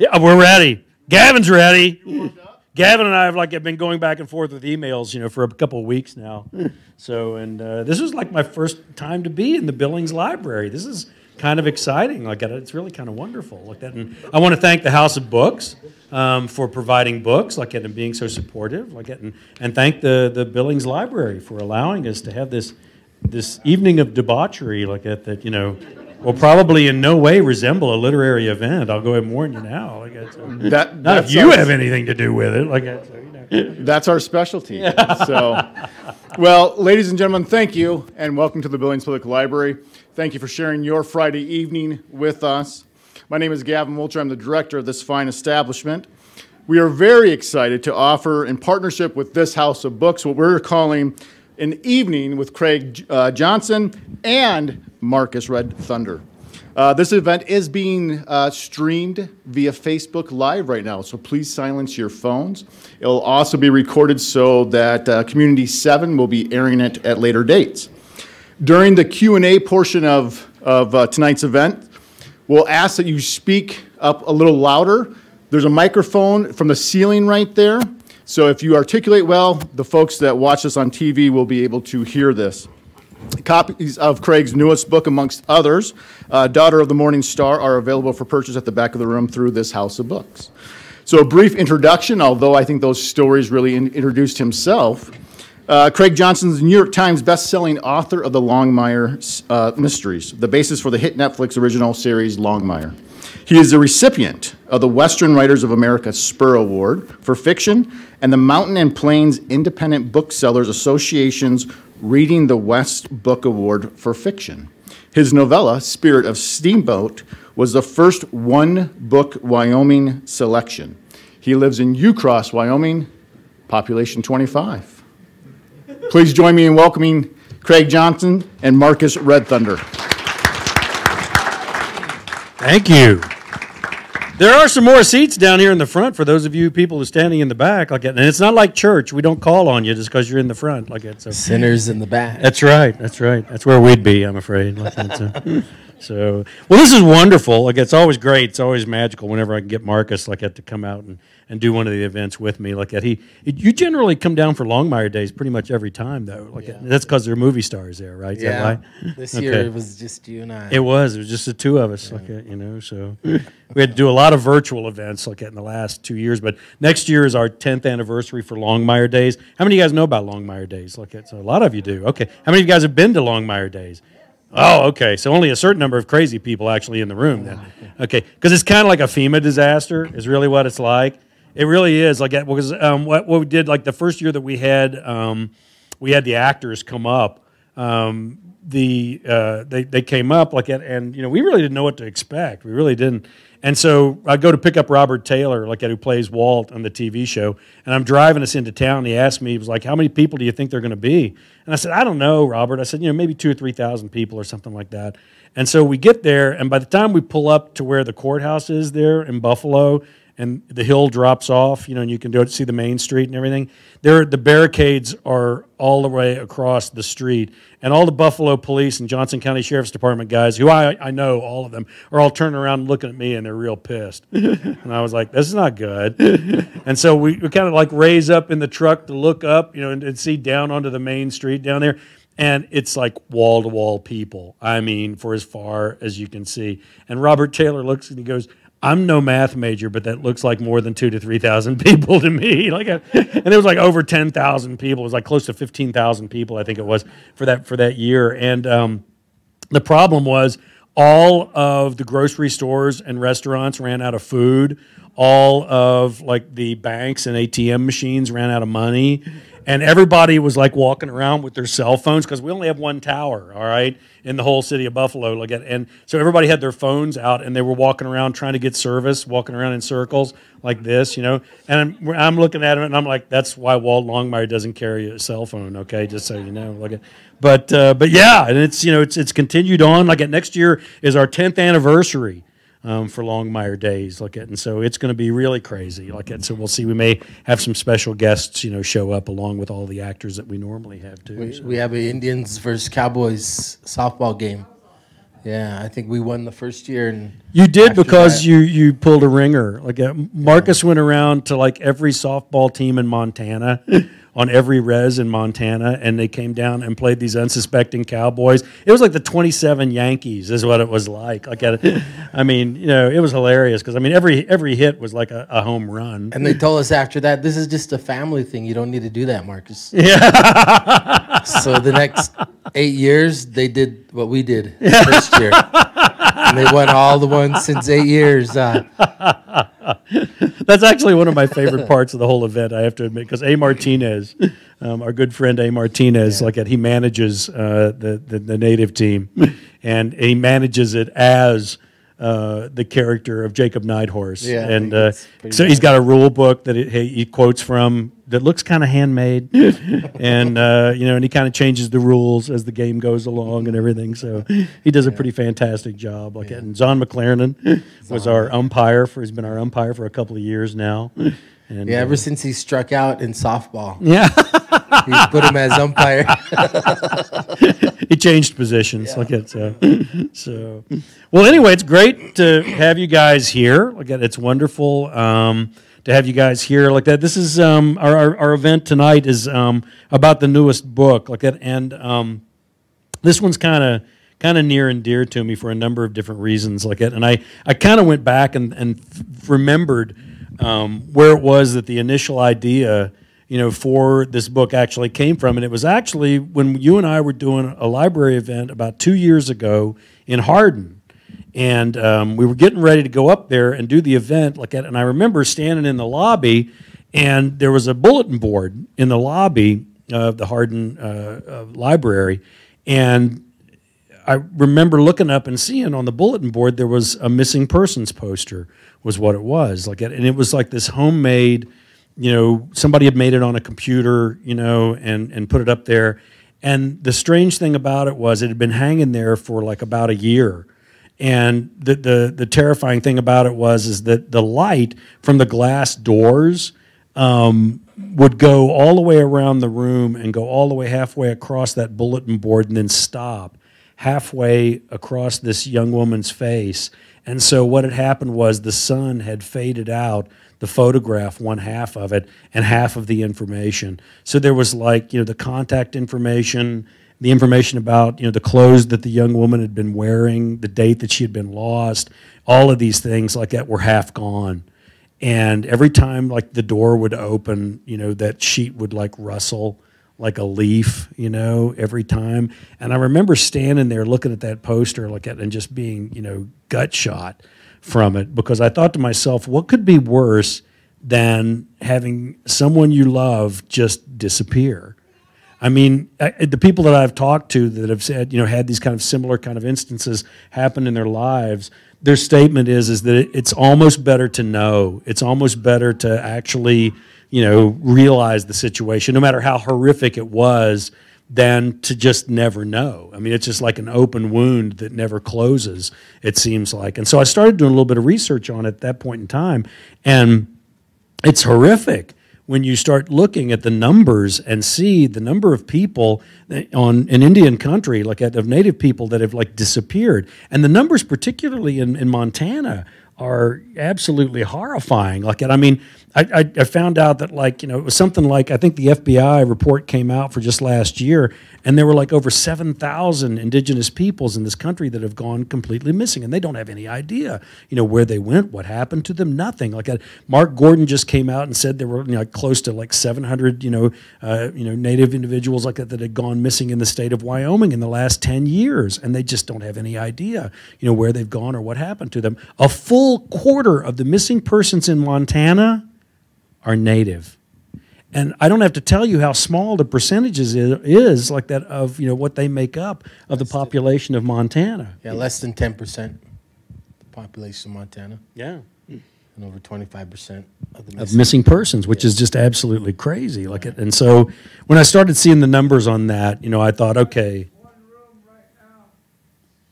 Yeah, we're ready. Gavin's ready. Gavin and I have been going back and forth with emails, for a couple of weeks now. So, and this was like my first time to be in the Billings Library. This is kind of exciting. It's really kind of wonderful. Like that, and I want to thank the House of Books for providing books, and being so supportive, and thank the Billings Library for allowing us to have this evening of debauchery, will probably in no way resemble a literary event. I'll go ahead and warn you now. Not if you have anything to do with it. That's our specialty. So, well, ladies and gentlemen, thank you, and welcome to the Billings Public Library. Thank you for sharing your Friday evening with us. My name is Gavin Wolter. I'm the director of this fine establishment. We are very excited to offer, in partnership with this House of Books, what we're calling an evening with Craig Johnson and Marcus Red Thunder. This event is being streamed via Facebook Live right now, so please silence your phones. It'll also be recorded so that Community 7 will be airing it at later dates. During the Q&A portion of tonight's event, we'll ask that you speak up a little louder. There's a microphone from the ceiling right there, so if you articulate well, the folks that watch us on TV will be able to hear this. Copies of Craig's newest book, amongst others, Daughter of the Morning Star, are available for purchase at the back of the room through this House of Books. So a brief introduction, although I think those stories really introduced himself. Craig Johnson's New York Times best-selling author of the Longmire mysteries, the basis for the hit Netflix original series Longmire. He is the recipient of the Western Writers of America Spur Award for fiction and the Mountain and Plains Independent Booksellers Association's Reading the West Book Award for fiction. His novella, Spirit of Steamboat, was the first One Book Wyoming selection. He lives in Ucross, Wyoming, population 25. Please join me in welcoming Craig Johnson and Marcus Red Thunder. Thank you. There are some more seats down here in the front for those of you people who are standing in the back. And it's not like church. We don't call on you just because you're in the front. So. Sinners in the back. That's right. That's right. That's where we'd be, I'm afraid. So, well, this is wonderful. It's always great. It's always magical whenever I can get Marcus to come out and do one of the events with me. You generally come down for Longmire days pretty much every time, though. That's because there are movie stars there, right? Is that right? This year it was just you and I. It was just the two of us. So we had to do a lot of virtual events in the last 2 years. But next year is our 10th anniversary for Longmire Days. How many of you guys know about Longmire Days? So a lot of you do. Okay. How many of you guys have been to Longmire Days? Oh, okay. So only a certain number of crazy people actually in the room then. Okay. Because it's kind of like a FEMA disaster is really what it's like. It really is. Because what we did, the first year that we had the actors come up, they came up and we really didn't know what to expect. We really didn't. And so I go to pick up Robert Taylor, who plays Walt on the TV show, and I'm driving us into town. And he asked me, he was like, "How many people do you think they're going to be?" And I said, "I don't know, Robert." I said, maybe 2,000 or 3,000 people or something like that. And so we get there, and by the time we pull up to where the courthouse is there in Buffalo, and the hill drops off, and you can see the main street and everything. The barricades are all the way across the street, and all the Buffalo Police and Johnson County Sheriff's Department guys, who I know all of them, are all turning around and looking at me, and they're real pissed. And I was like, "This is not good." And so we kind of raise up in the truck to look up, and see down onto the main street down there. And it's wall-to-wall people. I mean, for as far as you can see. And Robert Taylor looks and he goes, "I'm no math major, but that looks like more than 2,000 to 3,000 people to me." And there was over 10,000 people. It was close to 15,000 people, I think it was, for that year. And the problem was all of the grocery stores and restaurants ran out of food. All of the banks and ATM machines ran out of money. And everybody was walking around with their cell phones because we only have one tower, all right, in the whole city of Buffalo. And so everybody had their phones out and they were walking around trying to get service, walking around in circles like this, And I'm looking at them and I'm like, that's why Walt Longmire doesn't carry a cell phone, okay, just so you know. But yeah, and it's continued on. Next year is our 10th anniversary. For Longmire Days, and so it's going to be really crazy, So we'll see. We may have some special guests, show up along with all the actors that we normally have too. We have an Indians versus Cowboys softball game Yeah, I think we won the first year. And You did after because that- you pulled a ringer. Like Marcus went around to like every softball team in Montana, on every res in Montana, and they came down and played these unsuspecting Cowboys. It was like the 27 Yankees is what it was like. I mean, it was hilarious because I mean every hit was like a home run. And they told us after that, this is just a family thing. You don't need to do that, Marcus. Yeah. So the next 8 years, they did what we did the first year. And they won all the ones since 8 years. That's actually one of my favorite parts of the whole event, I have to admit, because A. Martinez, our good friend A. Martinez, he manages the native team, and he manages it as the character of Jacob Nighthorse. Yeah, and so he's got a rule book that he quotes from that looks kind of handmade, and and he kind of changes the rules as the game goes along and everything. So he does a pretty fantastic job. And Zon McLaren was our umpire he's been our umpire for a couple of years now. And, ever since he struck out in softball. Yeah. He put him as umpire. He changed positions. So. Well, anyway, it's great to have you guys here. It's wonderful to have you guys here like that. This is our event tonight is about the newest book and this one's kind of near and dear to me for a number of different reasons and I kind of went back and remembered where it was that the initial idea for this book actually came from. And it was actually when you and I were doing a library event about 2 years ago in Hardin. And we were getting ready to go up there and do the event and I remember standing in the lobby, and there was a bulletin board in the lobby of the Hardin Library. And I remember looking up and seeing on the bulletin board there was a missing persons poster was what it was. And it was like this homemade, somebody had made it on a computer, and put it up there. And the strange thing about it was it had been hanging there for about a year. And the terrifying thing about it is that the light from the glass doors would go all the way around the room and go all the way halfway across that bulletin board and then stop halfway across this young woman's face. And so what had happened was the sun had faded out the photograph, one half of it, and half of the information. So there was the contact information, the information about the clothes that the young woman had been wearing, the date that she had been lost, all of these things that were half gone. And every time the door would open, that sheet would rustle like a leaf, every time. And I remember standing there looking at that poster and just being, gut shot from it, because I thought to myself, what could be worse than having someone you love just disappear? I mean, the people that I've talked to that have said, had these kind of similar kind of instances happen in their lives, their statement is that it's almost better to know. It's almost better to actually, realize the situation, no matter how horrific it was, than to just never know. I mean, it's just like an open wound that never closes, it seems like. And so I started doing a little bit of research on it at that point in time, and it's horrific when you start looking at the numbers and see the number of people in Indian country, of native people that have disappeared. And the numbers, particularly in Montana, are absolutely horrifying. I found out that it was something I think the FBI report came out for just last year, and there were over 7,000 indigenous peoples in this country that have gone completely missing, and they don't have any idea, where they went, what happened to them, nothing. Mark Gordon just came out and said there were close to 700 native individuals that had gone missing in the state of Wyoming in the last 10 years, and they just don't have any idea where they've gone or what happened to them. A full quarter of the missing persons in Montana are native. And I don't have to tell you how small the percentages is that of what they make up of the population of Montana. Yeah, less than 10% the population of Montana. Yeah. And over 25% of the missing persons, which is just absolutely crazy. And so when I started seeing the numbers on that, I thought, okay. One room right now,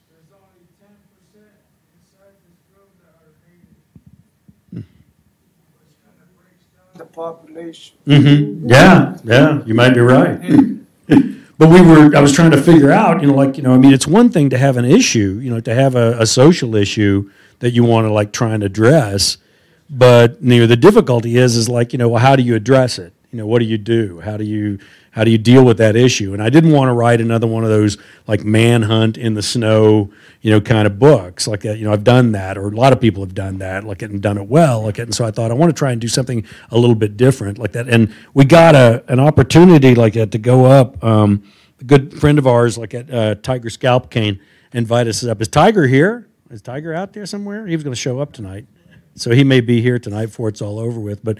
there's only 10% inside this room that are native. Which kind of breaks down the population. Mm-hmm. Yeah, you might be right. but I was trying to figure out, I mean, it's one thing to have an issue, to have a social issue that you want to like try and address, but the difficulty is like, well, how do you address it? What do you do? How do you deal with that issue? And I didn't want to write another one of those like manhunt in the snow, kind of books like that. I've done that, or a lot of people have done that, like and done it well, like it. And so I thought I want to try and do something a little bit different, like that. And we got an opportunity like that to go up. A good friend of ours, like at Tiger Scalp Cane, invited us up. Is Tiger here? Is Tiger out there somewhere? He was going to show up tonight, so he may be here tonight before it's all over with. But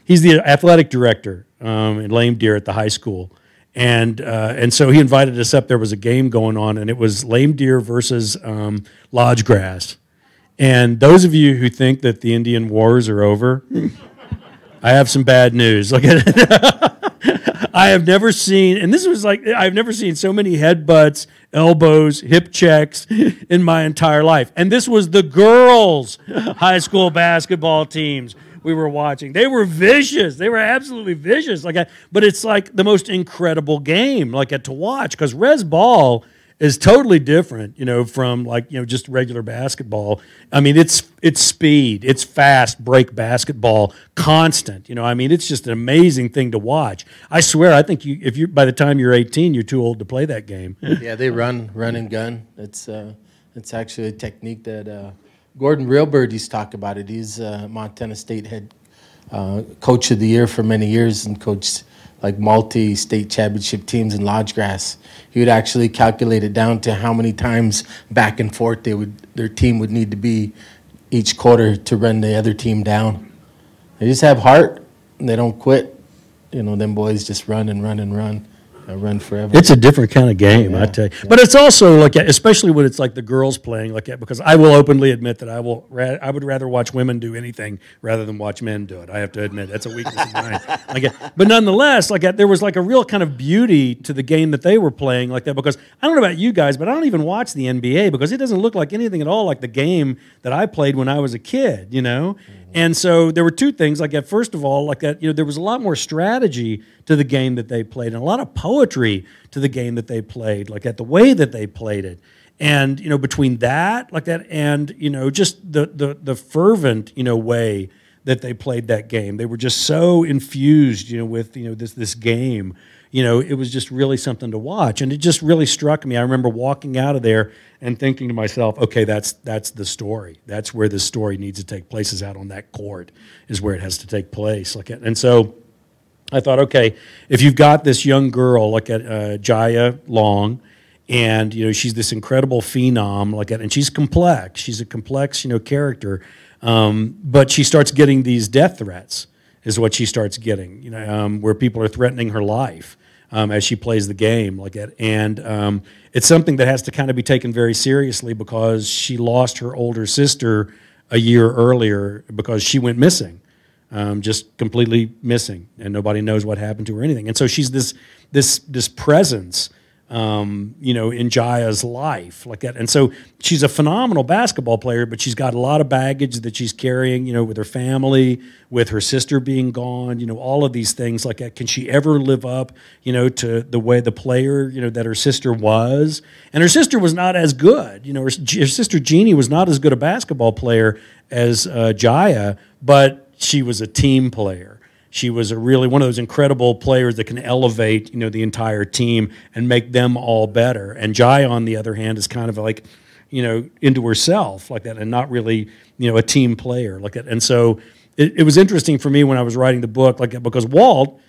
he's the athletic director in Lame Deer at the high school. And so he invited us up. There was a game going on, and it was Lame Deer versus Lodge Grass. And those of you who think that the Indian Wars are over, I have some bad news. Look at it. I have never seen, and this was like, I've never seen so many headbutts, elbows, hip checks in my entire life. And this was the girls' high school basketball teams we were watching. They were vicious. They were absolutely vicious. But it's like the most incredible game, to watch, because res ball is totally different, from just regular basketball. I mean, it's speed, it's fast break basketball, constant. I mean, it's just an amazing thing to watch. I swear, I think if you by the time you're 18, you're too old to play that game. Yeah, they run and gun. It's actually a technique that Gordon Railbird used to talk about it. He's Montana State head coach of the year for many years and coached like multi-state championship teams in lodge grass. He would actually calculate it down to how many times back and forth their team would need to be each quarter to run the other team down. They just have heart and they don't quit. Them boys just run and run and run. Run forever. It's a different kind of game, I tell you. Yeah. But it's also especially when it's like the girls playing like that, because I will openly admit that I would rather watch women do anything rather than watch men do it. I have to admit that's a weakness of mine. But nonetheless, there was a real kind of beauty to the game that they were playing like that, because I don't know about you guys, but I don't even watch the NBA because it doesn't look like anything at all like the game that I played when I was a kid, Mm-hmm. And so there were two things first of all, there was a lot more strategy to the game that they played and a lot of poetry to the game that they played, the way that they played it. And, between that, and, just the fervent, way that they played that game. They were just so infused, with, this game. It was just really something to watch. And it just really struck me. I remember walking out of there and thinking to myself, okay, that's the story. That's where this story needs to take place, is out on that court, is where it has to take place. And so I thought, okay, if you've got this young girl Jaya Long, and she's this incredible phenom and she's complex. She's a complex character, but she starts getting these death threats, is what she starts getting. Where people are threatening her life as she plays the game and it's something that has to kind of be taken very seriously, because she lost her older sister a year earlier because she went missing. Just completely missing, and nobody knows what happened to her or anything. And so she's this presence, in Jaya's life And so she's a phenomenal basketball player, but she's got a lot of baggage that she's carrying, with her family, with her sister being gone, all of these things that. Can she ever live up, to the way the player, that her sister was? And her sister was not as good. Her sister Jeannie was not as good a basketball player as Jaya, but she was a team player. She was really one of those incredible players that can elevate, the entire team and make them all better. And Jaya, on the other hand, is kind of into herself that, and not really, a team player that. And so it was interesting for me when I was writing the book, because Walt,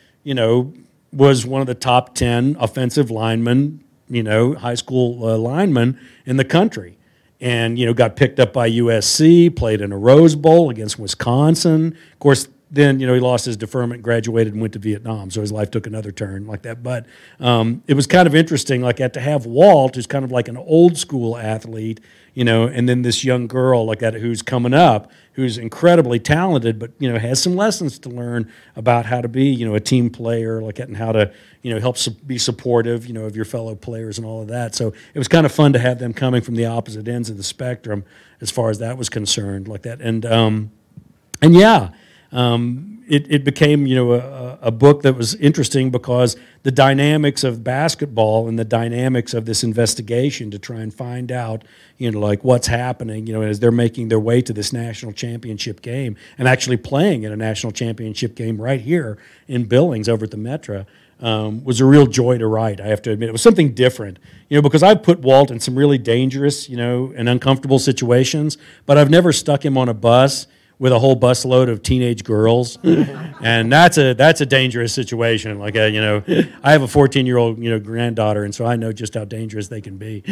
was one of the top 10 offensive linemen, high school linemen in the country. And, got picked up by USC, played in a Rose Bowl against Wisconsin. Of course, then, he lost his deferment, graduated, and went to Vietnam. So his life took another turn like that. But it was kind of interesting to have Walt, who's kind of like an old school athlete, and then this young girl who's coming up, who's incredibly talented, but, has some lessons to learn about how to be, a team player and how to, help be supportive, of your fellow players and all of that. So it was kind of fun to have them coming from the opposite ends of the spectrum as far as that was concerned And yeah, it became, you know, a book that was interesting because the dynamics of basketball and the dynamics of this investigation to try and find out, you know, like what's happening, you know, as they're making their way to this national championship game and actually playing in a national championship game right here in Billings over at the Metra. Was a real joy to write, I have to admit. It was something different, you know, because I've put Walt in some really dangerous, you know, and uncomfortable situations, but I've never stuck him on a bus with a whole busload of teenage girls, and that's a dangerous situation. Like, you know, I have a 14-year-old, you know, granddaughter, and so I know just how dangerous they can be.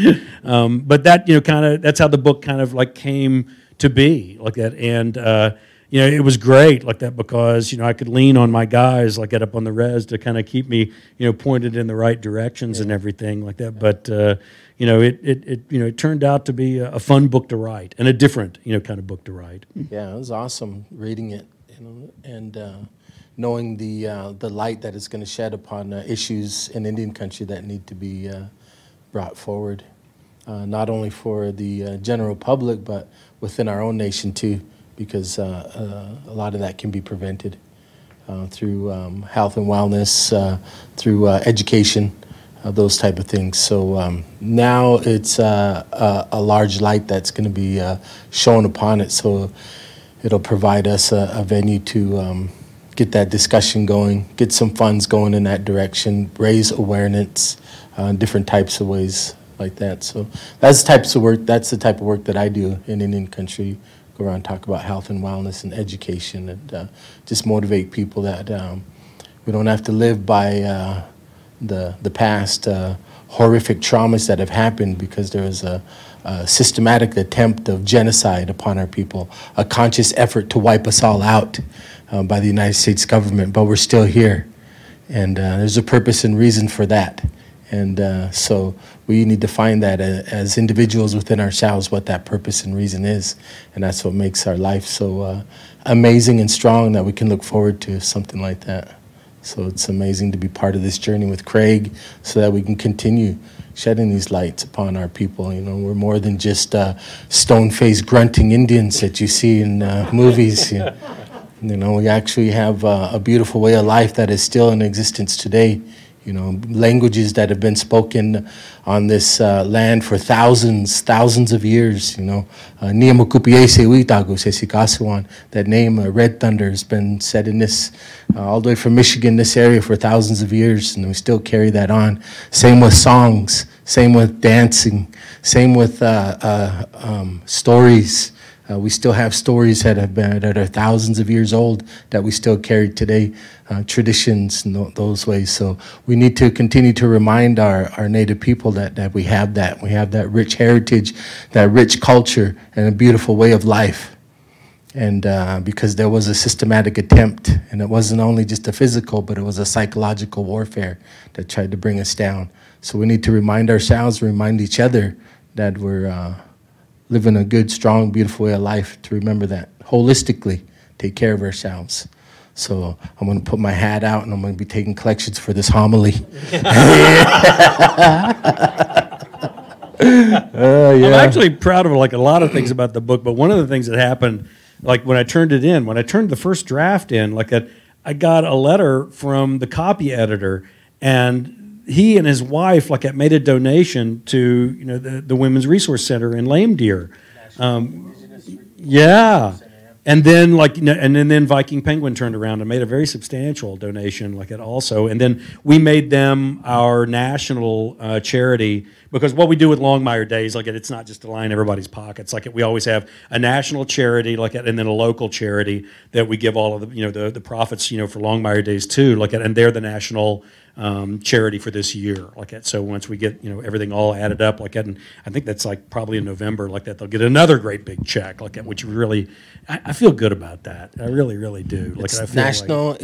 But that, you know, that's how the book kind of like came to be like that, and you know, it was great like that because, you know, I could lean on my guys like that up on the res to kind of keep me, you know, pointed in the right directions and everything like that. But you know, it turned out to be a fun book to write and a different, you know, kind of book to write. Yeah, it was awesome reading it, you know, and knowing the light that it's going to shed upon issues in Indian country that need to be brought forward, not only for the general public but within our own nation too. Because a lot of that can be prevented through health and wellness, through education, those type of things. So now it's a large light that's going to be shown upon it. So it'll provide us a venue to get that discussion going, get some funds going in that direction, raise awareness, different types of ways like that. So that's the types of work. That's the type of work that I do in Indian country. Go around and talk about health and wellness and education, and just motivate people that we don't have to live by the past horrific traumas that have happened, because there was a systematic attempt of genocide upon our people, a conscious effort to wipe us all out by the United States government, but we're still here, and there's a purpose and reason for that. And so we need to find that as individuals within ourselves what that purpose and reason is. And that's what makes our life so amazing and strong that we can look forward to something like that. So it's amazing to be part of this journey with Craig so that we can continue shedding these lights upon our people. You know, we're more than just stone-faced grunting Indians that you see in movies. You know, we actually have a beautiful way of life that is still in existence today. You know, languages that have been spoken on this land for thousands of years. You know, that name, Red Thunder, has been said in this, all the way from Michigan, this area, for thousands of years, and we still carry that on. Same with songs, same with dancing, same with stories. We still have stories that are thousands of years old that we still carry today, traditions and those ways. So we need to continue to remind our Native people that we have that. We have that rich heritage, that rich culture, and a beautiful way of life. And because there was a systematic attempt, and it wasn't only just a physical, but it was a psychological warfare that tried to bring us down. So we need to remind ourselves, remind each other that we're living a good, strong, beautiful way of life, to remember that holistically, take care of ourselves. So I'm going to put my hat out, and I'm going to be taking collections for this homily. I'm actually proud of like a lot of things about the book, but one of the things that happened, like when I turned the first draft in, like I got a letter from the copy editor, and he and his wife like made a donation to, you know, the Women's Resource Center in Lame Deer. Yeah. And then like, and then Viking Penguin turned around and made a very substantial donation like it also. And then we made them our national charity, because what we do with Longmire Days, like it's not just to line everybody's pockets. Like we always have a national charity, like and then a local charity that we give all of the, you know, the profits, you know, for Longmire Days too. Like and they're the national charity for this year. Like that. So once we get, you know, everything all added up, like that, and I think that's like probably in November, like that, they'll get another great big check, like that, which really, I feel good about that. I really, really do. Like it's I feel National like,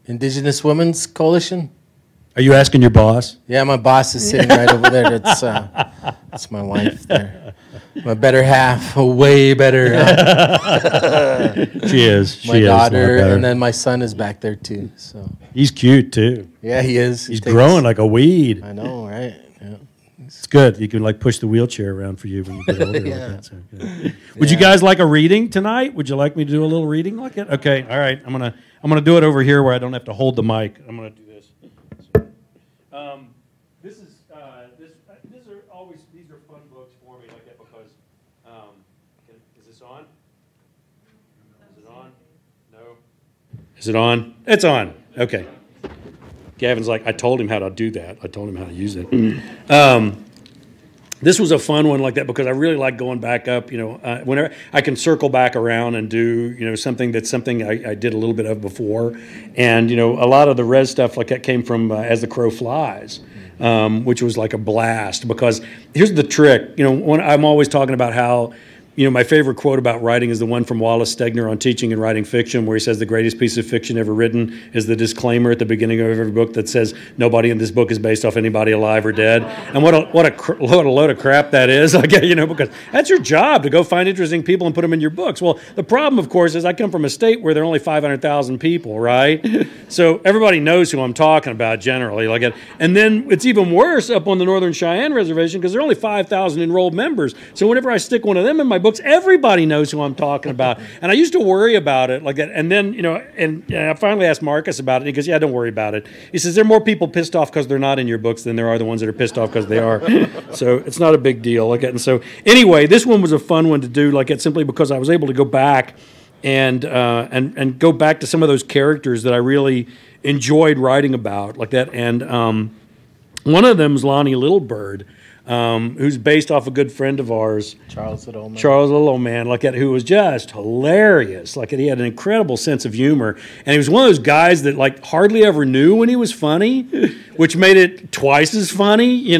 Indigenous Women's Coalition. Are you asking your boss? Yeah, my boss is sitting right over there. That's my wife there. My better half, way better. She is. My daughter, and then my son is back there too. So he's cute too. yeah, he is. He's growing like a weed. I know, right? Yeah. things. It's good. You can like push the wheelchair around for you when you get older. Yeah. Like that, so good. Would you guys like a reading tonight? Would you like me to do a little reading like it? Okay. All right. I'm gonna do it over here where I don't have to hold the mic. I'm gonna do this. These are always fun books for me like that because is this on? Is it on? No. Is it on? It's on. Okay. Gavin's like, I told him how to do that. I told him how to use it. This was a fun one like that because I really like going back up. Whenever I can circle back around and do something I did a little bit of before, and a lot of the res stuff like that came from As the Crow Flies, which was like a blast. Because here's the trick. When I'm always talking about how. My favorite quote about writing is the one from Wallace Stegner on Teaching and Writing Fiction, where he says the greatest piece of fiction ever written is the disclaimer at the beginning of every book that says nobody in this book is based off anybody alive or dead. And what a load of crap that is, because that's your job to go find interesting people and put them in your books. Well, the problem, of course, is I come from a state where there are only 500,000 people, right? So everybody knows who I'm talking about generally. And then it's even worse up on the Northern Cheyenne Reservation because there are only 5,000 enrolled members. So whenever I stick one of them in my books, everybody knows who I'm talking about. And I used to worry about it like that. And then, and I finally asked Marcus about it. He goes, yeah, don't worry about it. He says, there are more people pissed off because they're not in your books than there are the ones that are pissed off because they are. So it's not a big deal. Like that. And so anyway, this one was a fun one to do like that simply because I was able to go back and go back to some of those characters that I really enjoyed writing about like that. And one of them is Lonnie Littlebird. Who's based off a good friend of ours, Charles Little Man, like that, who was just hilarious. Like he had an incredible sense of humor, and he was one of those guys that like hardly ever knew when he was funny, which made it twice as funny,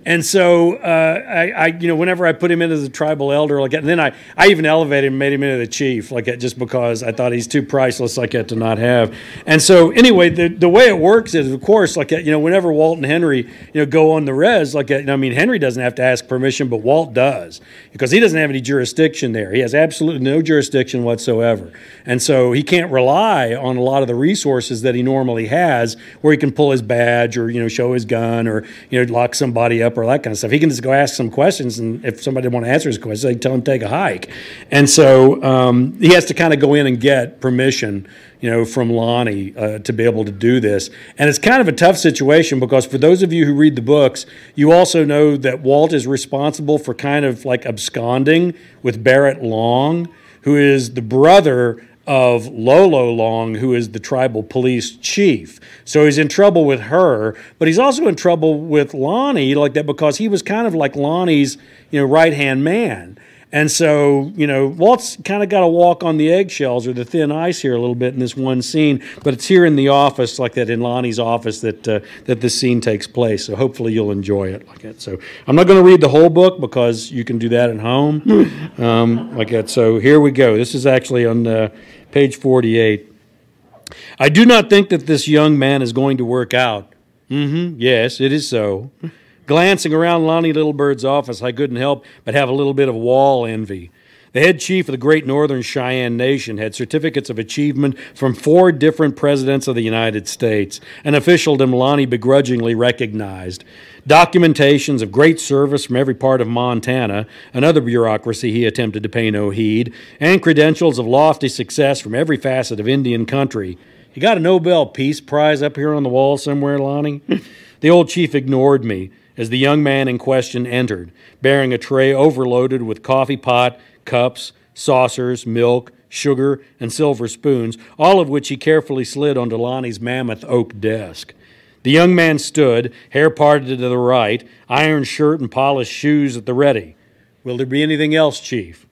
And so I whenever I put him into the tribal elder like that, and then I even elevated him, and made him into the chief like that, just because I thought he's too priceless like that to not have. And so anyway, the way it works is, of course, like that, whenever Walt and Henry go on the res like that, Henry doesn't have to ask permission, but Walt does, because he doesn't have any jurisdiction there. He has absolutely no jurisdiction whatsoever. And so he can't rely on a lot of the resources that he normally has, where he can pull his badge or, show his gun or, lock somebody up or that kind of stuff. He can just go ask some questions, and if somebody wants to answer his questions, they tell him to take a hike. And so he has to kind of go in and get permission from Lonnie to be able to do this. And it's kind of a tough situation because for those of you who read the books, you also know that Walt is responsible for kind of like absconding with Barrett Long, who is the brother of Lolo Long, who is the tribal police chief. So he's in trouble with her, but he's also in trouble with Lonnie like that because he was kind of like Lonnie's, right-hand man. And so, Walt's kind of got to walk on the eggshells or the thin ice here a little bit in this one scene, but it's here in the office like that, in Lonnie's office, that this scene takes place. So hopefully you'll enjoy it like that. So I'm not going to read the whole book because you can do that at home like that. So here we go. This is actually on page 48. I do not think that this young man is going to work out. Yes, it is so. Glancing around Lonnie Littlebird's office, I couldn't help but have a little bit of wall envy. The head chief of the great Northern Cheyenne Nation had certificates of achievement from 4 different presidents of the United States, an officialdom Lonnie begrudgingly recognized. Documentations of great service from every part of Montana, another bureaucracy he attempted to pay no heed, and credentials of lofty success from every facet of Indian country. You got a Nobel Peace Prize up here on the wall somewhere, Lonnie? The old chief ignored me as the young man in question entered, bearing a tray overloaded with coffee pot, cups, saucers, milk, sugar, and silver spoons, all of which he carefully slid onto Lonnie's mammoth oak desk. The young man stood, hair parted to the right, iron shirt and polished shoes at the ready. Will there be anything else, Chief?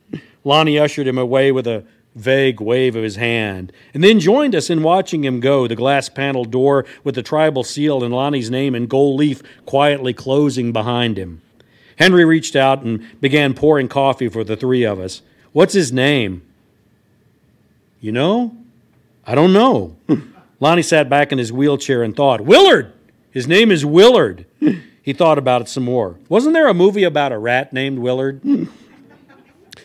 Lonnie ushered him away with a vague wave of his hand, and then joined us in watching him go, the glass-paneled door with the tribal seal and Lonnie's name in gold leaf quietly closing behind him. Henry reached out and began pouring coffee for the 3 of us. What's his name? You know? I don't know. Lonnie sat back in his wheelchair and thought, Willard! His name is Willard. He thought about it some more. Wasn't there a movie about a rat named Willard?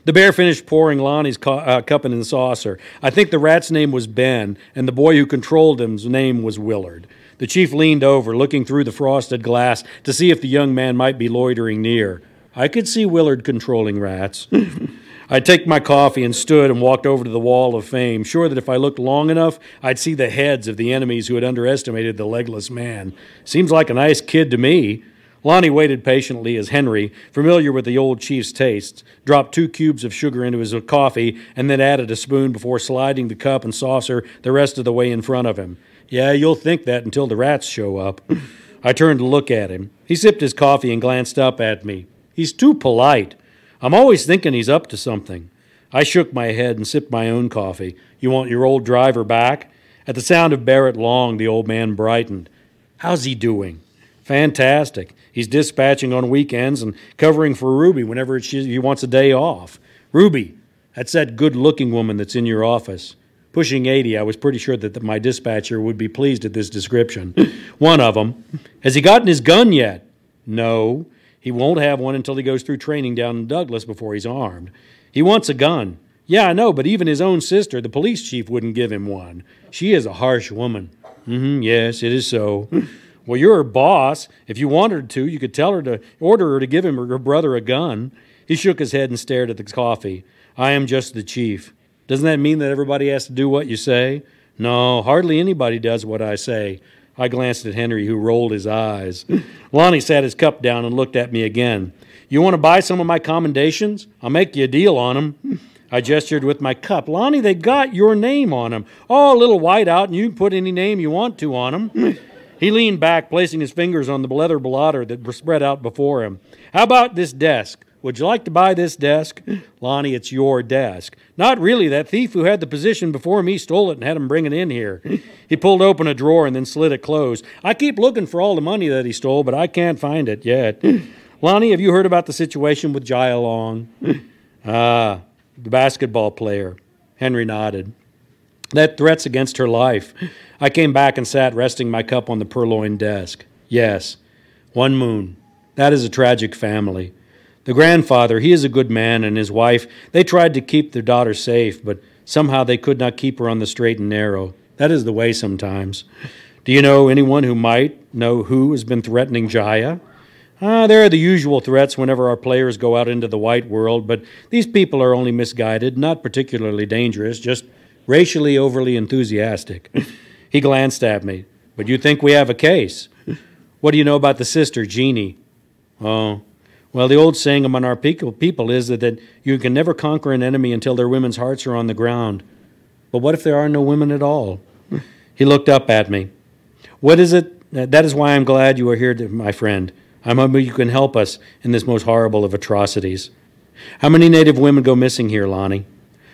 The bear finished pouring Lonnie's cup in the saucer. I think the rat's name was Ben, and the boy who controlled him's name was Willard. The chief leaned over, looking through the frosted glass to see if the young man might be loitering near. I could see Willard controlling rats. I took my coffee and stood and walked over to the wall of fame, sure that if I looked long enough, I'd see the heads of the enemies who had underestimated the legless man. Seems like a nice kid to me. Lonnie waited patiently as Henry, familiar with the old chief's tastes, dropped 2 cubes of sugar into his coffee and then added a spoon before sliding the cup and saucer the rest of the way in front of him. Yeah, you'll think that until the rats show up. I turned to look at him. He sipped his coffee and glanced up at me. He's too polite. I'm always thinking he's up to something. I shook my head and sipped my own coffee. You want your old driver back? At the sound of Barrett Long, the old man brightened. How's he doing? Fantastic. He's dispatching on weekends and covering for Ruby whenever he wants a day off. Ruby, that's that good-looking woman that's in your office. Pushing 80, I was pretty sure that my dispatcher would be pleased at this description. One of them. Has he gotten his gun yet? No. He won't have one until he goes through training down in Douglas before he's armed. He wants a gun. Yeah, I know, but even his own sister, the police chief, wouldn't give him one. She is a harsh woman. Yes, it is so. Well, you're her boss. If you wanted to, you could tell her to order her to give him or her brother a gun. He shook his head and stared at the coffee. I am just the chief. Doesn't that mean that everybody has to do what you say? No, hardly anybody does what I say. I glanced at Henry, who rolled his eyes. Lonnie sat his cup down and looked at me again. You want to buy some of my commendations? I'll make you a deal on them. I gestured with my cup. Lonnie, they got your name on them. Oh, a little whiteout, and you can put any name you want to on them. He leaned back, placing his fingers on the leather blotter that were spread out before him. How about this desk? Would you like to buy this desk? Lonnie, it's your desk. Not really. That thief who had the position before me stole it and had him bring it in here. He pulled open a drawer and then slid it closed. I keep looking for all the money that he stole, but I can't find it yet. Lonnie, have you heard about the situation with Jaya Long? The basketball player. Henry nodded. That threat's against her life. I came back and sat resting my cup on the purloined desk. Yes, One Moon. That is a tragic family. The grandfather, he is a good man, and his wife, they tried to keep their daughter safe, but somehow they could not keep her on the straight and narrow. That is the way sometimes. Do you know anyone who might know who has been threatening Jaya? There are the usual threats whenever our players go out into the white world, but these people are only misguided, not particularly dangerous, just racially overly enthusiastic. He glanced at me. But you think we have a case? What do you know about the sister, Jeannie? Oh, well, the old saying among our people is that you can never conquer an enemy until their women's hearts are on the ground. But what if there are no women at all? He looked up at me. What is it? That is why I'm glad you are here, my friend. I'm hoping you can help us in this most horrible of atrocities. How many Native women go missing here, Lonnie?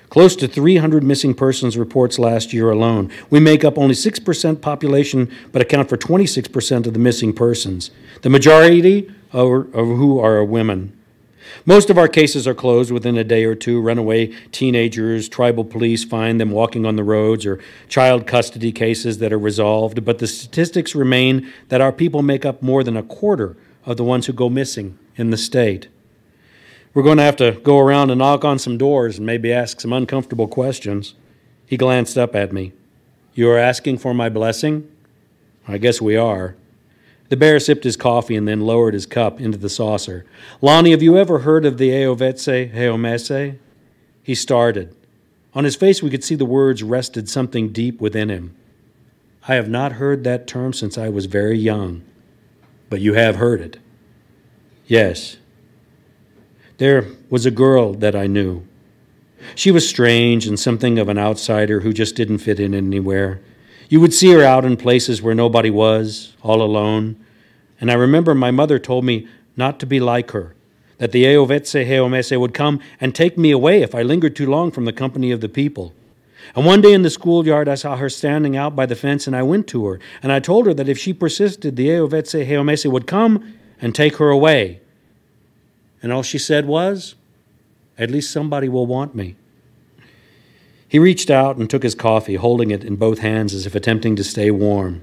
Close to 300 missing persons reports last year alone. We make up only 6% population, but account for 26% of the missing persons. The majority of who are women. Most of our cases are closed within a day or two. Runaway teenagers, tribal police find them walking on the roads, or child custody cases that are resolved. But the statistics remain that our people make up more than a quarter of the ones who go missing in the state. We're going to have to go around and knock on some doors and maybe ask some uncomfortable questions. He glanced up at me. You are asking for my blessing? I guess we are. The bear sipped his coffee and then lowered his cup into the saucer. Lonnie, have you ever heard of the Eovetse Heomese? He started. On his face we could see the words rested something deep within him. I have not heard that term since I was very young. But you have heard it. Yes. There was a girl that I knew. She was strange and something of an outsider who just didn't fit in anywhere. You would see her out in places where nobody was, all alone. And I remember my mother told me not to be like her, that the Eovetse Heomese would come and take me away if I lingered too long from the company of the people. And one day in the schoolyard, I saw her standing out by the fence, and I went to her, and I told her that if she persisted, the Eovetse Heomese would come and take her away. And all she said was, at least somebody will want me. He reached out and took his coffee, holding it in both hands as if attempting to stay warm.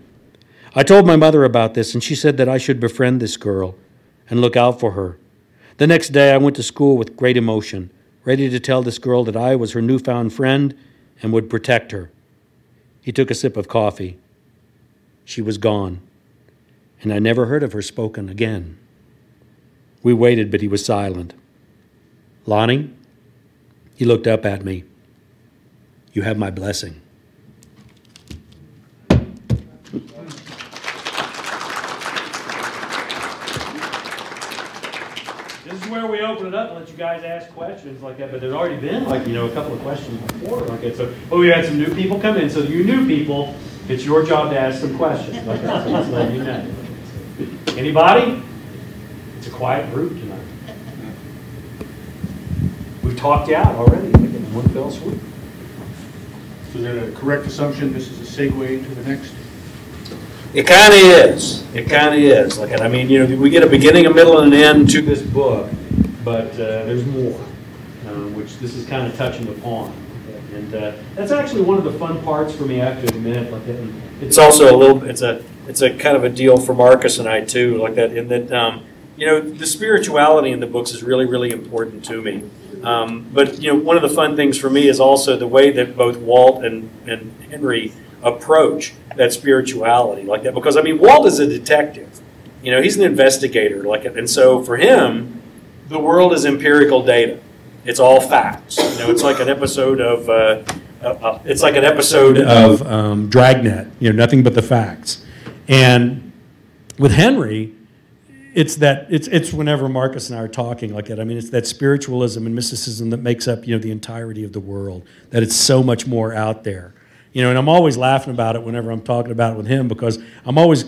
I told my mother about this, and she said that I should befriend this girl and look out for her. The next day I went to school with great emotion, ready to tell this girl that I was her newfound friend and would protect her. He took a sip of coffee. She was gone, and I never heard of her spoken again. We waited, but he was silent. Lonnie, he looked up at me. You have my blessing. This is where we open it up and let you guys ask questions like that. But there's already been a couple of questions before like that. So, we had some new people come in. So you new people, it's your job to ask some questions like that. So let's let you know. Anybody? It's a quiet group tonight. We've talked you out already in one fell swoop. So is that a correct assumption? This is a segue into the next? It kind of is. It kind of is. We get a beginning, a middle, and an end to this book, but there's more, which this is kind of touching upon. And that's actually one of the fun parts for me, I have to admit. It's also a little. It's a kind of a deal for Marcus and I too, like that. In that, the spirituality in the books is really, really important to me. But one of the fun things for me is also the way that both Walt and Henry approach that spirituality like that. Because Walt is a detective. He's an investigator like it, and so for him, the world is empirical data. It's all facts. It's like an episode of Dragnet. Nothing but the facts. And with Henry, it's whenever Marcus and I are talking like that. It's that spiritualism and mysticism that makes up the entirety of the world. That it's so much more out there. And I'm always laughing about it whenever I'm talking about it with him because I'm always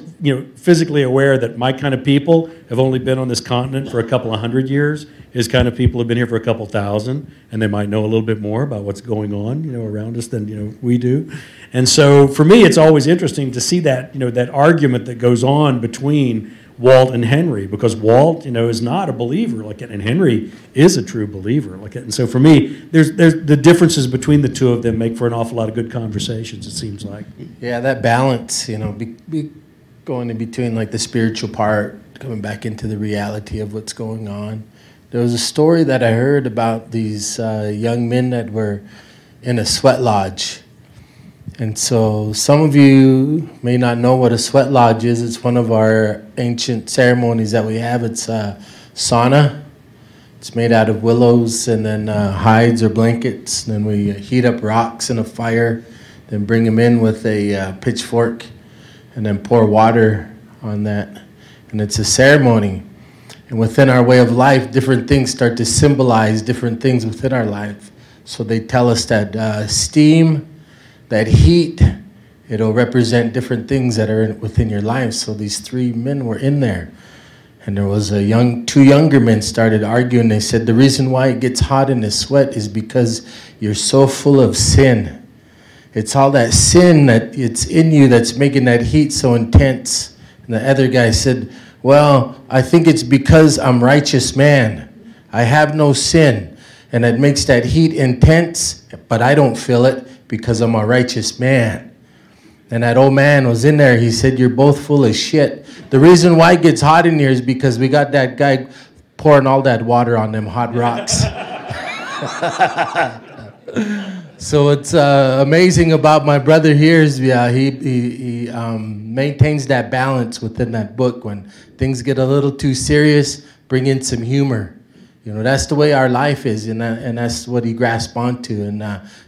physically aware that my kind of people have only been on this continent for a couple of hundred years. His kind of people have been here for a couple thousand, and they might know a little bit more about what's going on around us than we do. And so for me, it's always interesting to see that that argument that goes on between Walt and Henry, because Walt, is not a believer like it, and Henry is a true believer like it. And so for me, there's the differences between the two of them make for an awful lot of good conversations. It seems like. Yeah, that balance, going in between like the spiritual part, coming back into the reality of what's going on. There was a story that I heard about these young men that were in a sweat lodge. And so some of you may not know what a sweat lodge is. It's one of our ancient ceremonies that we have. It's a sauna. It's made out of willows and then hides or blankets. And then we heat up rocks in a fire, then bring them in with a pitchfork, and then pour water on that. And it's a ceremony. And within our way of life, different things start to symbolize different things within our life. So they tell us that steam, that heat, it'll represent different things that are within your life. So these three men were in there. And there was two younger men started arguing. They said, the reason why it gets hot in the sweat is because you're so full of sin. It's all that sin that it's in you that's making that heat so intense. And the other guy said, well, I think it's because I'm righteous man. I have no sin. And it makes that heat intense, but I don't feel it because I'm a righteous man. And that old man was in there. He said, you're both full of shit. The reason why it gets hot in here is because we got that guy pouring all that water on them hot rocks. So it's amazing about my brother here is he maintains that balance within that book. When things get a little too serious, bring in some humor. That's the way our life is, and that's what he grasped onto. And,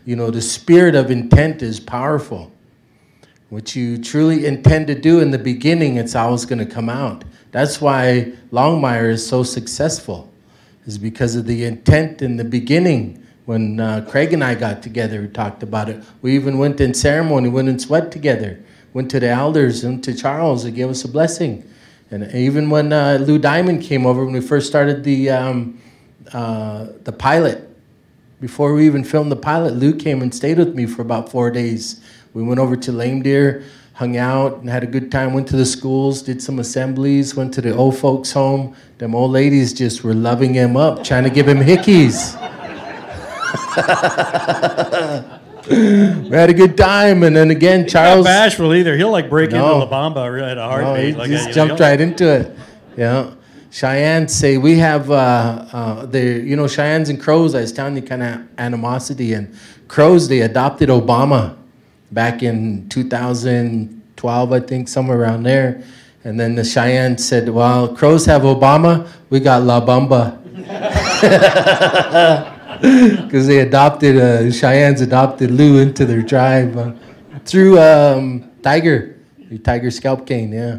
the spirit of intent is powerful. What you truly intend to do in the beginning, it's always going to come out. That's why Longmire is so successful, is because of the intent in the beginning. When Craig and I got together, we talked about it. We even went in ceremony, went in sweat together, went to the elders, went to Charles, they gave us a blessing. And even when Lou Diamond came over, when we first started the pilot, before we even filmed the pilot, Lou came and stayed with me for about 4 days. We went over to Lame Deer, hung out, and had a good time, went to the schools, did some assemblies, went to the old folks' home. Them old ladies just were loving him up, trying to give him hickeys. We had a good time, and then again, Charles. He's not bashful either. He'll break into La Bamba at a heartbeat. No, he just jumped right into it. Yeah. Cheyennes say we have Cheyennes and Crows. I was telling you, kind of animosity, and Crows, they adopted Obama back in 2000, 12, I think, somewhere around there. And then the Cheyenne said, well, Crows have Obama, we got La Bamba. Because they adopted, Cheyennes adopted Lou into their tribe through Tiger scalp cane, yeah.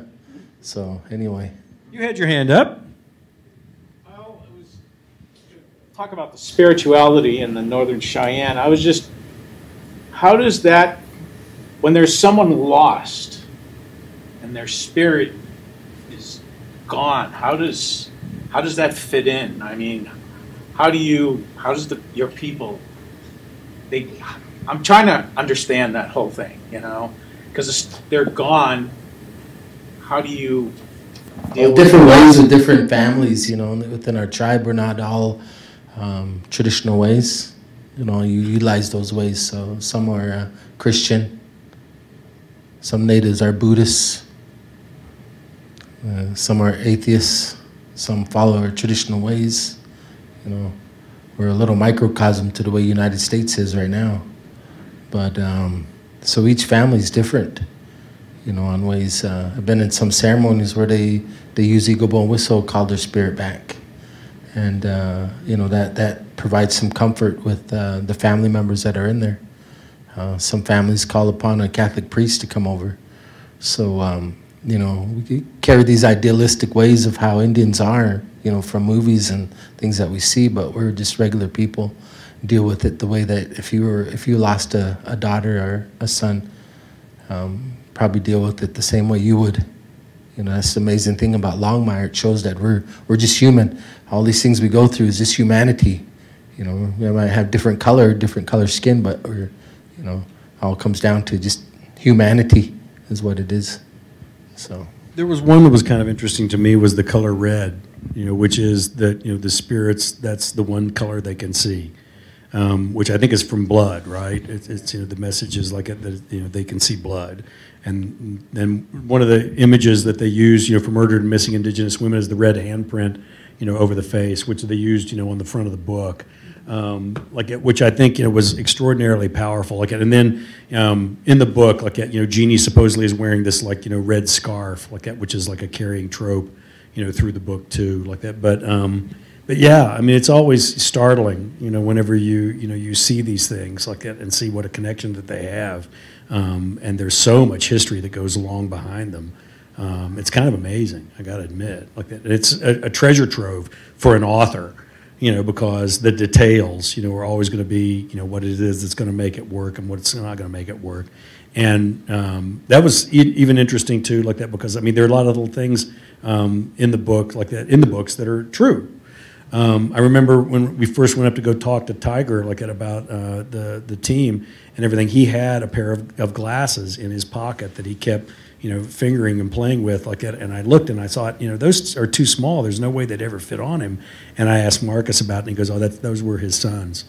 So anyway. You had your hand up. Well, it was talk about the spirituality in the Northern Cheyenne. I was just, how does that, when there's someone lost and their spirit is gone, how does that fit in? I mean, how does your people, I'm trying to understand that whole thing, you know, because they're gone. How do you deal with different ways with different families, you know, within our tribe, we're not all traditional ways. You know, you utilize those ways. So some are Christian, some natives are Buddhists, some are atheists, some follow our traditional ways. You know, we're a little microcosm to the way United States is right now. But so each family is different, you know, on ways. I've been in some ceremonies where they use eagle bone whistle, call their spirit back. And, you know, that provides some comfort with the family members that are in there. Some families call upon a Catholic priest to come over. So, you know, we carry these idealistic ways of how Indians are, you know, from movies and things that we see, but we're just regular people. Deal with it the way that if you lost a daughter or a son, probably deal with it the same way you would. You know, that's the amazing thing about Longmire. It shows that we're just human. All these things we go through is just humanity. You know, we might have different color skin, but we're, you know, all comes down to just humanity is what it is. So There was one that was kind of interesting to me was the color red, you know, which is that, you know, the spirits, that's the one color they can see, which I think is from blood, right? It's you know, the message is like that, you know, they can see blood. And then one of the images that they use, you know, for murdered and missing Indigenous women is the red handprint, you know, over the face, which they used, you know, on the front of the book. Which I think, you know, was extraordinarily powerful. And then in the book, you know, Jeannie supposedly is wearing this, like, you know, red scarf, which is like a carrying trope, you know, through the book too, like that. But yeah, I mean, it's always startling, you know, whenever you see these things like that and see what a connection that they have, and there's so much history that goes along behind them. It's kind of amazing, I got to admit, like that. It's a treasure trove for an author. You know, because the details, you know, are always going to be, you know, what it is that's going to make it work and what's not going to make it work. And that was even interesting too, like that, because I mean, there are a lot of little things in the book, like that, in the books that are true. I remember when we first went up to go talk to Tiger, like about the team and everything. He had a pair of glasses in his pocket that he kept, you know, fingering and playing with like that. And I looked and I thought, you know, those are too small. There's no way they'd ever fit on him. And I asked Marcus about it, and he goes, oh, those were his sons,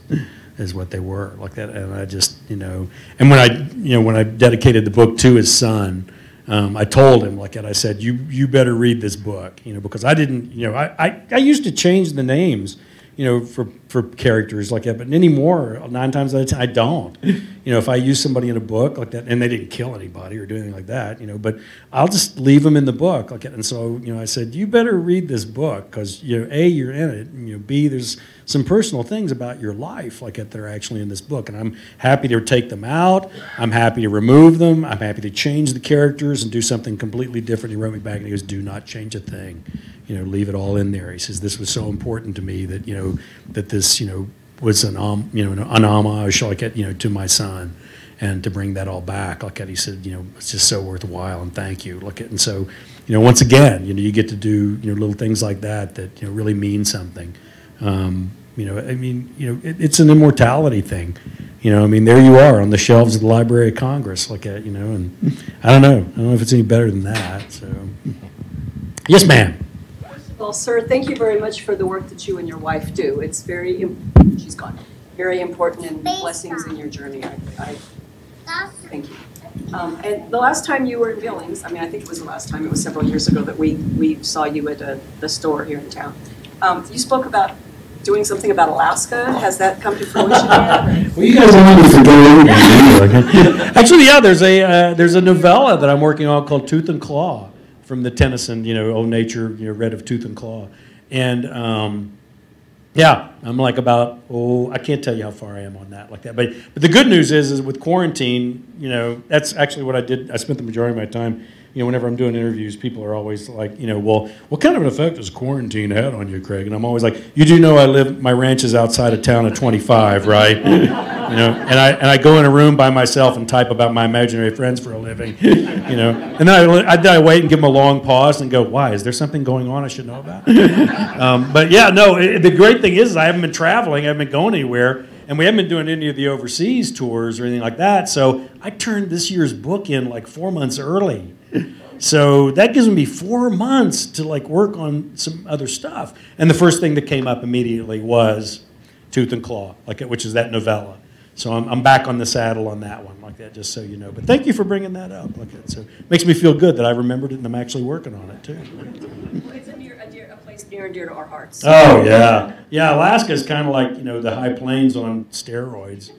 is what they were, like that. And I just, you know, and when I dedicated the book to his son, I told him, like that, I said, you better read this book, you know, because I didn't, you know, I used to change the names, you know, for characters like that, but anymore, 9 times out of 10, I don't. You know, if I use somebody in a book like that, and they didn't kill anybody or do anything like that, you know, but I'll just leave them in the book like that. And so, you know, I said, you better read this book because, you know, A, you're in it, and, you know, B, there's some personal things about your life like that are actually in this book. And I'm happy to take them out. I'm happy to remove them. I'm happy to change the characters and do something completely different. He wrote me back and he goes, do not change a thing. You know, leave it all in there. He says, this was so important to me that, you know, that this, you know, was an homage, like it, you know, to my son, and to bring that all back, like that. He said, you know, it's just so worthwhile, and thank you, like it. And so, you know, once again, you know, you get to do, you know, little things like that that, you know, really mean something. You know, I mean, you know, it's an immortality thing. You know, I mean, there you are on the shelves of the Library of Congress, like that, you know, and I don't know if it's any better than that. So, yes, ma'am. Well, sir, thank you very much for the work that you and your wife do. It's very, she's gone, very important and blessings in your journey. I thank you. And the last time you were in Billings, I mean, I think it was the last time, it was several years ago that we saw you at the store here in town. You spoke about doing something about Alaska. Has that come to fruition yet? Well, you guys don't want me to forget everything. Actually, yeah, there's a novella that I'm working on called Tooth and Claw from the Tennyson, Oh Nature, Red of Tooth and Claw. And yeah, I'm like about, I can't tell you how far I am on that like that. But the good news is with quarantine, that's actually what I did. I spent the majority of my time, whenever I'm doing interviews, people are always like, well, what kind of an effect has quarantine had on you, Craig? And I'm always like, you do know my ranch is outside of town at 25, right? And I go in a room by myself and type about my imaginary friends for a living, And then I wait and give them a long pause and go, why? Is there something going on I should know about? But yeah, no, the great thing is I haven't been traveling, I haven't been going anywhere. And we haven't been doing any of the overseas tours or anything like that. So I turned this year's book in like 4 months early. So that gives me 4 months to like work on some other stuff. And the first thing that came up immediately was Tooth and Claw, which is that novella. So I'm back on the saddle on that one, like that, just so you know. But thank you for bringing that up. Like that. So it makes me feel good that I remembered it and I'm actually working on it too. It's a place near and dear to our hearts. Oh yeah, yeah. Alaska is kind of like the high plains on steroids.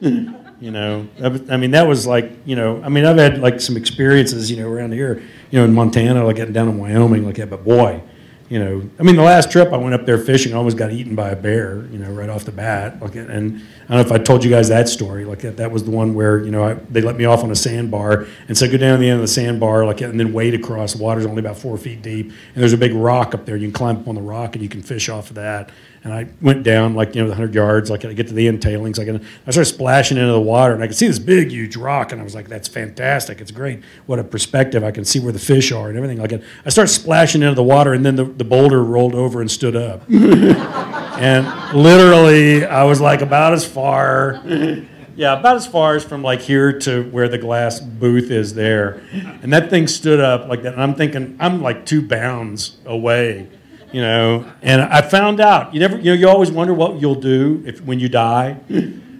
I mean that was like I've had like some experiences around here, in Montana, like getting down in Wyoming, like that. But boy, the last trip I went up there fishing, I almost got eaten by a bear, right off the bat. Like, and I don't know if I told you guys that story. Like that was the one where they let me off on a sandbar and said go down to the end of the sandbar, and then wade across. The water's only about 4 feet deep, and there's a big rock up there. You can climb up on the rock and you can fish off of that. And I went down the 100 yards, I get to the end tailings, I started splashing into the water, and I could see this big, huge rock, and I was like, that's fantastic, it's great, what a perspective, I can see where the fish are and everything like that. I started splashing into the water, and then the boulder rolled over and stood up. And literally, I was like about as far as from like here to where the glass booth is there. And that thing stood up like that, and I'm thinking, I'm like 2 bounds away. And I found out, you always wonder what you'll do when you die.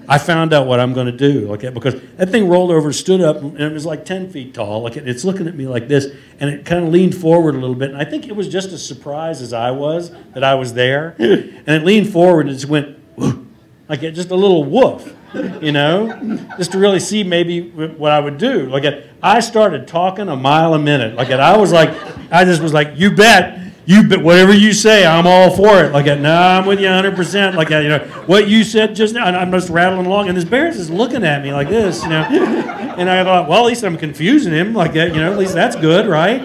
I found out what I'm going to do, because that thing rolled over, stood up, and it was like 10 feet tall. It's looking at me like this, and it kind of leaned forward a little bit. And I think it was just as surprised as I was that I was there. And it leaned forward and just went, like just a little woof, just to really see maybe what I would do. I started talking a mile a minute. I just was like, you bet. Whatever you say, I'm all for it. No, I'm with you 100%. What you said just now, and I'm just rattling along, and this bear's just looking at me like this, And I thought, well, at least I'm confusing him, at least that's good, right?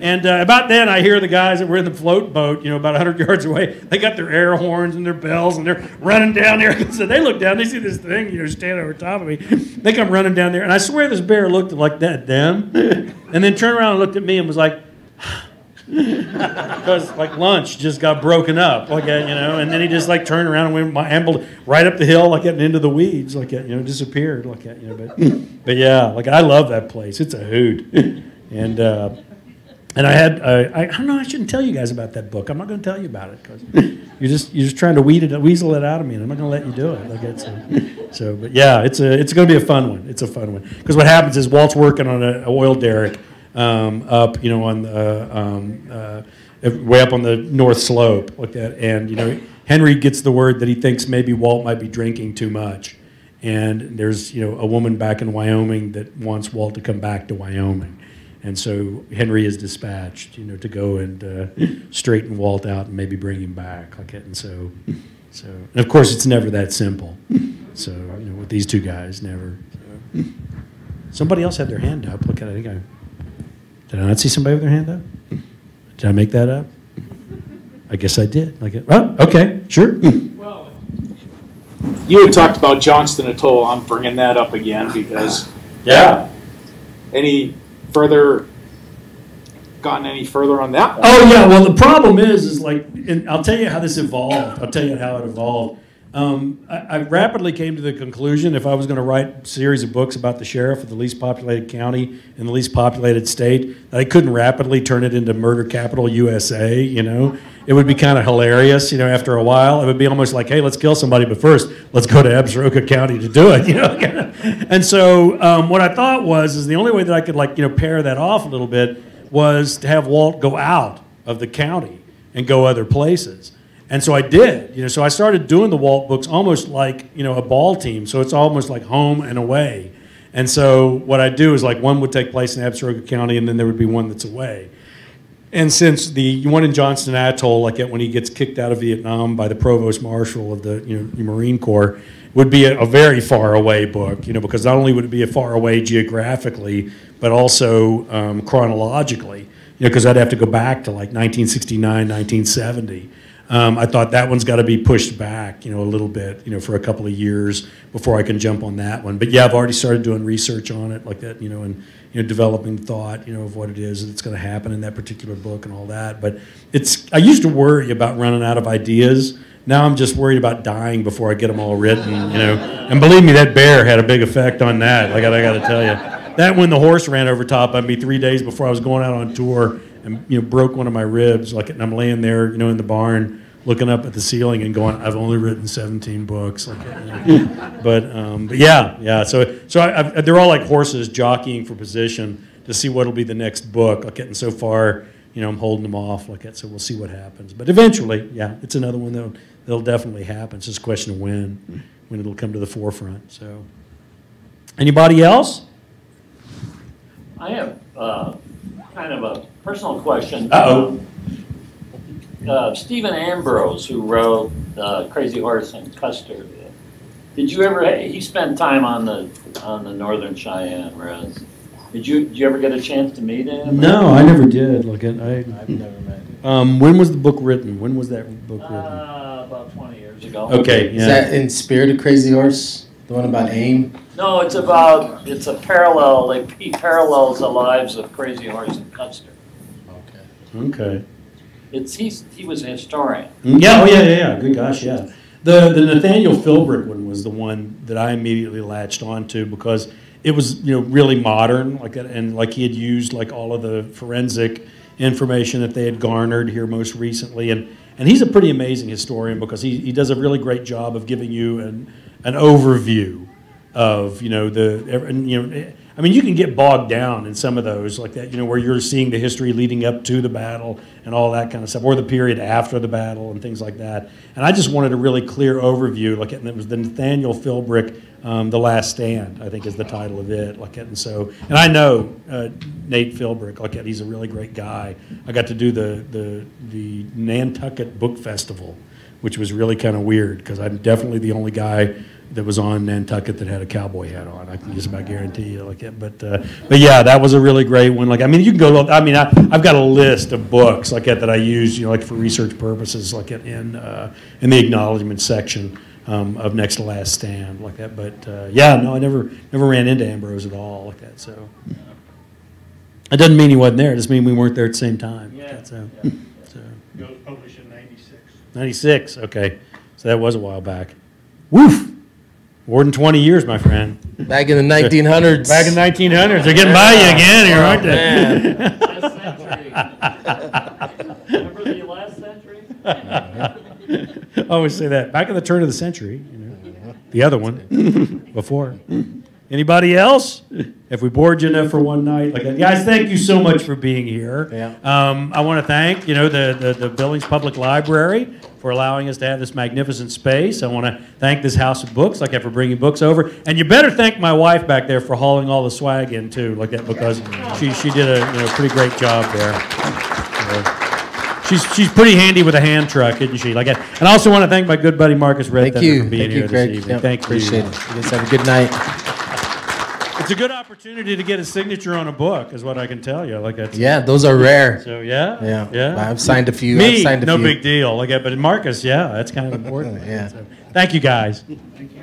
And about then, I hear the guys that were in the float boat, about 100 yards away. They got their air horns and their bells, and they're running down there. So they look down, they see this thing, standing over top of me. They come running down there, and I swear this bear looked like that at them, and then turned around and looked at me and was like, because lunch just got broken up, and then he just turned around and ambled right up the hill, and into the weeds, disappeared, but yeah, I love that place. It's a hoot, and I had I don't know, I shouldn't tell you guys about that book. I'm not going to tell you about it because you're just trying to weasel it out of me, and I'm not going to let you do it. So, but yeah, it's going to be a fun one. It's a fun one because what happens is Walt's working on an oil derrick. Up, on way up on the north slope, like that. And Henry gets the word that he thinks maybe Walt might be drinking too much, and there's a woman back in Wyoming that wants Walt to come back to Wyoming, and so Henry is dispatched, to go and straighten Walt out and maybe bring him back, like that. And so, and of course it's never that simple. So with these 2 guys, never. So. Somebody else had their hand up. Look at it. Did I not see somebody with their hand up? Did I make that up? I guess I did. Oh, okay, sure. Well, you had talked about Johnston Atoll. I'm bringing that up again because, yeah. Gotten any further on that one? Oh yeah. Well, the problem is and I'll tell you how this evolved. I'll tell you how it evolved. I rapidly came to the conclusion if I was going to write a series of books about the sheriff of the least populated county in the least populated state, that I couldn't rapidly turn it into Murder Capital USA, It would be kind of hilarious, after a while. It would be almost like, hey, let's kill somebody, but first, let's go to Absaroka County to do it, And so what I thought is the only way that I could, pair that off a little bit was to have Walt go out of the county and go other places. And so I did, you know, so I started doing the Walt books almost like, you know, a ball team. So it's almost like home and away. And so what I do is like one would take place in Absaroka County and then there would be one that's away. And since the one in Johnston Atoll, like when he gets kicked out of Vietnam by the provost marshal of the, you know, Marine Corps, would be a very far away book, you know, because not only would it be a far away geographically, but also chronologically, you know, because I'd have to go back to like 1969, 1970. I thought that one's got to be pushed back, you know, a little bit, you know, for a couple of years before I can jump on that one. But yeah, I've already started doing research on it like that, you know, and you know, developing thought, you know, of what it is that's going to happen in that particular book and all that. But I used to worry about running out of ideas. Now I'm just worried about dying before I get them all written, you know. And believe me, that bear had a big effect on that. Like I got to tell you, that when the horse ran over top of me 3 days before I was going out on tour and, you know, broke one of my ribs. Like, and I'm laying there, you know, in the barn, looking up at the ceiling and going, I've only written 17 books. Like, you know. But yeah. So they're all like horses jockeying for position to see what'll be the next book. Like, and so far, you know, I'm holding them off like that. So we'll see what happens. But eventually, yeah, it's another one that'll definitely happen. It's just a question of when it'll come to the forefront. So, anybody else? I have kind of a personal question. Uh-oh. Stephen Ambrose, who wrote Crazy Horse and Custer, did you ever? He spent time on the Northern Cheyenne, whereas did you ever get a chance to meet him? No, I never did. Look, I've never met him. When was the book written? When was that book written? About 20 years ago. Okay, yeah. Is that in Spirit of Crazy Horse? The one about AIM? No, it's a parallel. He parallels the lives of Crazy Horse and Custer. Okay. He was a historian. Yeah, yeah. Good gosh, yeah. The Nathaniel Philbrick one was the one that I immediately latched onto because it was, you know, really modern, like that, and like he had used like all of the forensic information that they had garnered here most recently, and he's a pretty amazing historian because he does a really great job of giving you an overview of, you know, I mean, you can get bogged down in some of those like that, you know, where you're seeing the history leading up to the battle and all that kind of stuff, or the period after the battle and things like that. And I just wanted a really clear overview, like, and it was the Nathaniel Philbrick, The Last Stand, I think is the title of it, like it. And so, and I know Nate Philbrick, like it, he's a really great guy. I got to do the Nantucket Book Festival, which was really kind of weird because I'm definitely the only guy that was on Nantucket that had a cowboy hat on. I can just about guarantee you, like that. But yeah, that was a really great one. Like, I mean, you can go. I mean, I've got a list of books like that I use, you know, like for research purposes, like in the acknowledgement section of Next to Last Stand, like that. But yeah, no, I never ran into Ambrose at all, like that. So it doesn't mean he wasn't there. It just means we weren't there at the same time. Yeah. Like so. It was published in 96. 96. Okay, so that was a while back. Woof. More than 20 years, my friend. Back in the 1900s. Back in the 1900s. They're getting by you again here, aren't they? Last century. Remember the last century? I always say that. Back in the turn of the century, you know. The other one. Before. Anybody else? If we bored you enough for one night, like that. Guys, thank you so much for being here. Yeah. I want to thank, you know, the Billings Public Library for allowing us to have this magnificent space. I want to thank this House of Books, like that, for bringing books over. And you better thank my wife back there for hauling all the swag in too, like that, because she did a pretty great job there. She's pretty handy with a hand truck, isn't she? Like that. And I also want to thank my good buddy Marcus Red for being here Greg. this evening. Yep, Thank you. Appreciate it. You guys have a good night. It's a good opportunity to get a signature on a book, is what I can tell you. Like that's, Yeah, those are rare. So yeah. I've signed a few. Me, I've signed a no few. big deal. Like that, but Marcus, yeah, that's kind of important. Yeah. So, thank you guys. Thank you.